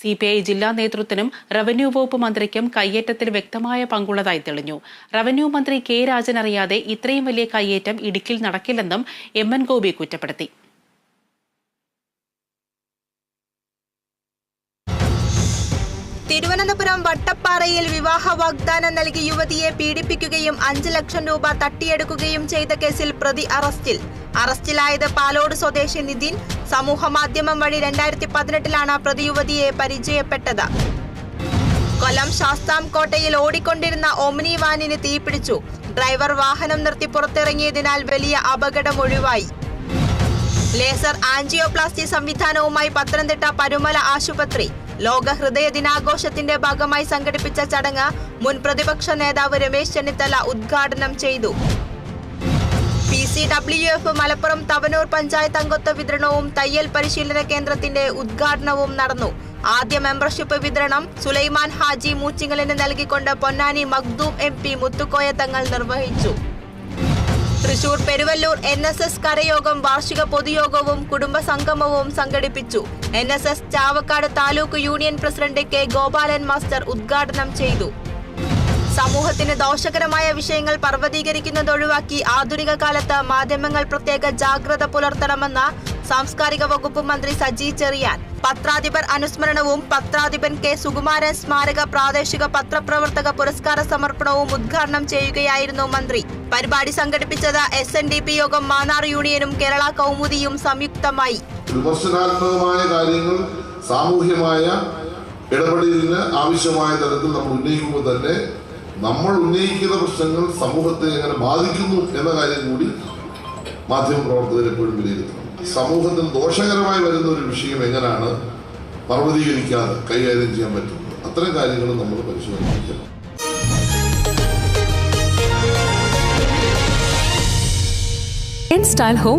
CPI ജില്ലാ നേതൃത്വത്തിനും revenue വകുപ്പ് മന്ത്രിക്കും കയ്യേറ്റത്തിൽ വ്യക്തമായ പങ്കുള്ളതായി തെളിഞ്ഞു. റവന്യൂ മന്ത്രി കെ രാജൻ അറിയാതെ ഇത്രയും വലിയ കയ്യേറ്റം ഇടുക്കിയിൽ നടക്കില്ലെന്നും MN ഗോപി കുറ്റപ്പെടുത്തി. തിരുവനന്തപുരം വട്ടപ്പാറയിൽ വിവാഹ വാഗ്ദാനം നൽകി യുവതിയെ പീഡിപ്പിക്കുകയും 5 ലക്ഷം രൂപ തട്ടിയെടുക്കുകയും ചെയ്ത കേസിൽ പ്രതി അറസ്റ്റിലായത് പാലോട് സ്വദേശി നിതിൻ. സമൂഹമാധ്യമം വഴി 2018 പ്രതി യുവതിയെ പരിചയപ്പെട്ടത്. കൊല്ലം ശാസ്താംകോട്ടയിൽ ഓടിക്കൊണ്ടിരുന്ന ഓമ്നി വാനിന് തീപിടിച്ചു. ഡ്രൈവർ വാഹനം നിർത്തി പുറത്തിറങ്ങിയതിനാൽ വലിയ അപകടം ഒഴിവായി. ലേസർ ആൻജിയോപ്ലാസ്റ്റി സംവിധാനവുമായി പത്തനംതിട്ട പരുമല ആശുപത്രി. ലോക ഹൃദയ ദിനാഘോഷത്തിന്റെ ഭാഗമായി സംഘടിപ്പിച്ച ചടങ്ങ് മുൻ പ്രതിപക്ഷ നേതാവ് രമേശ് ചെന്നിത്തല ഉദ്ഘാടനം ചെയ്തു. PCWF മലപ്പുറം തവനൂർ പഞ്ചായത്ത് അംഗത്വ വിതരണവും തയ്യൽ പരിശീലന കേന്ദ്രത്തിന്റെ ഉദ്ഘാടനവും നടന്നു. ആദ്യ മെമ്പർഷിപ്പ് വിതരണം സുലൈമാൻ ഹാജി മൂച്ചിങ്ങലിന് നൽകിക്കൊണ്ട് പൊന്നാനി മഖ്ദൂം MP മുത്തുക്കോയ തങ്ങൾ നിർവഹിച്ചു. തൃശൂർ പെരുവല്ലൂർ NSS കരയോഗം വാർഷിക പൊതുയോഗവും കുടുംബ സംഗമവും സംഘടിപ്പിച്ചു. NSS Chavakkad taluk union president K Gopalan master ഉദ്ഘാടനം ചെയ്തു. സമൂഹത്തിന് ദോഷകരമായ വിഷയങ്ങൾ പർവ്വതീകരിക്കുന്നത് ഒഴിവാക്കി ആധുനിക കാലത്ത് മാധ്യമങ്ങൾ പ്രത്യേക ജാഗ്രത പുലർത്തണമെന്ന് സാംസ്കാരിക വകുപ്പ് മന്ത്രി സജി ചെറിയാൻ. പത്രാധിപർ അനുസ്മരണവും പത്രാധിപൻ K സുകുമാരൻ സ്മാരക പ്രാദേശിക പത്രപ്രവർത്തക പുരസ്കാര സമർപ്പണവും ഉദ്ഘാടനം ചെയ്യുകയായിരുന്നു മന്ത്രി. പരിപാടി സംഘടിപ്പിച്ചത് SNDP യോഗം മാന്നാർ യൂണിയനും കേരള കൗമുദിയും സംയുക്തമായി. വിമർശനാത്മകമായ കാര്യങ്ങൾ സാമൂഹ്യമായ ഇടപെടലിന് ആവശ്യമായ തരത്തിൽ നമ്മൾ ഉന്നയിക്കുമ്പോൾ തന്നെ നമ്മൾ ഉന്നയിക്കുന്ന പ്രശ്നങ്ങൾ സമൂഹത്തെ എങ്ങനെ ബാധിക്കുന്നു എന്ന കാര്യം കൂടി മാധ്യമപ്രവർത്തകർ എപ്പോഴും വിലയിരുത്തണം. സമൂഹത്തിന് ദോഷകരമായി വരുന്ന ഒരു വിഷയം എങ്ങനെയാണ് പർവ്വതീകരിക്കാതെ കൈകാര്യം ചെയ്യാൻ പറ്റുന്നത്, അത്തരം കാര്യങ്ങൾ നമ്മൾ പരിശോധിക്കണം. Style Home